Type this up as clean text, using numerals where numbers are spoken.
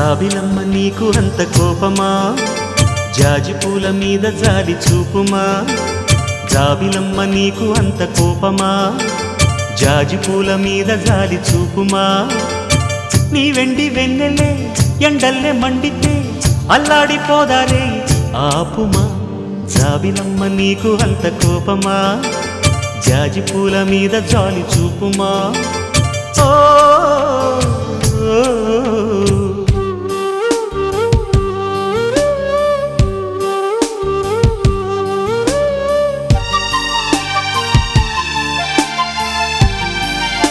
జాబిలమ్మ నీకు అంత కోపమా జాజి పూల మీద జాలి చూపుమా జాబిలమ్మ నీకు అంత కోపమా జాజి పూల మీద జాలి చూపుమా నీ వెండి వెన్నెలే ఎండల్లే మండితే అల్లాడిపోదారే ఆపుమా జాబిలమ్మ నీకు అంత కోపమా జాజి పూల మీద జాలి చూపుమా ఓ